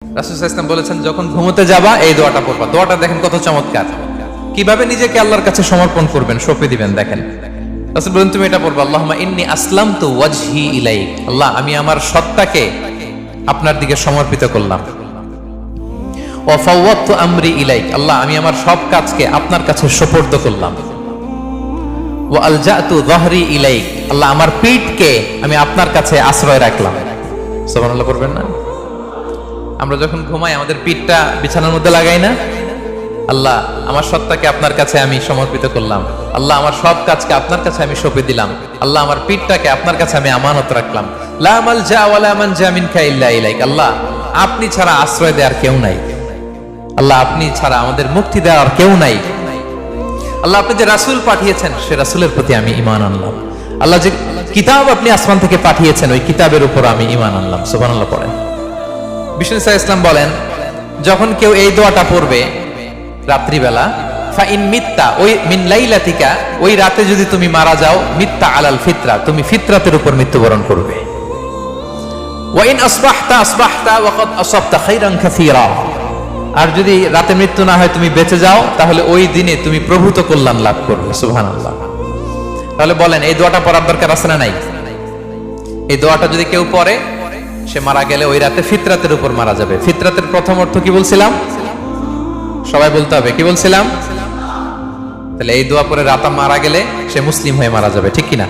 রাসূল সাল্লাল্লাহু আলাইহি ওয়াসাল্লাম বলেছেন, যখন ঘুমোতে যাবা এই দোয়াটা পড়বা। দোয়াটা দেখেন কত চমৎকার, কিভাবে নিজেকে আল্লাহর কাছে সমর্পণ করবেন, সঁপে দিবেন। দেখেন রাসূল বলেন, তুমি এটা পড়বা, আল্লাহুম্মা ইন্নী আসলামতু ওয়াজহি ইলাইক, আল্লাহ আমি আমার সত্তাকে আপনার দিকে সমর্পিত করলাম। ওয়া ফাওয়াদতু আমরি ইলাইক, আল্লাহ আমি আমার সব কাজকে আপনার কাছে সুপর্দ করলাম। ওয়া আলজাতু যাহরি ইলাইক, আল্লাহ আমার পিঠকে আমি আপনার কাছে আশ্রয় রাখলাম। সুবহানাল্লাহ পড়বেন না? আমরা যখন ঘুমাই আমাদের পিঠটা বিছানার মধ্যে লাগাই না? আল্লাহ আমার সত্তাকে আপনার কাছে আমি সমর্পিত করলাম, আল্লাহ আমার সব কাজকে আপনার কাছে আমি সঁপে দিলাম, আল্লাহ আমার পিঠটাকে আপনার কাছে আমি আমানত রাখলাম। লা মালজা ওয়ালা মানজা মিনকা ইল্লা ইলাইক, আল্লাহ আপনি ছাড়া আশ্রয় দেওয়ার কেউ নাই, আল্লাহ আপনি ছাড়া আমাদের মুক্তি দেওয়ার কেউ নাই। আল্লাহ আপনি যে রাসূল পাঠিয়েছেন সে রাসূলের প্রতি আমি ঈমান আনলাম। আল্লাহ যে কিতাব আপনি আসমান থেকে পাঠিয়েছেন ওই কিতাবের উপর আমি ঈমান আনলাম। সুবহানাল্লাহ পড়েন। বিষ্ণু সাল্লাল্লাহু আলাইহি ওয়াসাল্লাম বলেন, যখন কেউ এই দোয়াটা পড়বে রাত্রিবেলা, ফাইন মিত্তা, ওই মিন লাইলাতিকা, ওই রাতে যদি তুমি মারা যাও, মিত্তা আলাল ফিতরা, তুমি ফিতরাতের উপর মৃত্যুবরণ করবে। ওয়া ইন আসবাহতা আসবাহতা ওয়া ক্বাদ আসাবতা খাইরান কাসীরা, আর যদি রাতে মৃত্যু না হয় তুমি বেঁচে যাও, তাহলে ওই দিনে তুমি প্রভূত কল্যাণ লাভ করবে। সুবহানাল্লাহ। তাহলে বলেন এই দোয়াটা পড়ার দরকার আছে না নাই? এই দোয়াটা যদি কেউ পড়ে সে মারা গেলে ওই রাতে ফিতরাতের উপর মারা যাবে। ফিতরাতের প্রথম অর্থ কি বলছিলাম? সবাই বলতে হবে, কি বলছিলাম? তাহলে এই দোয়া পরে রাতে মারা গেলে সে মুসলিম হয়ে মারা যাবে, ঠিক কিনা?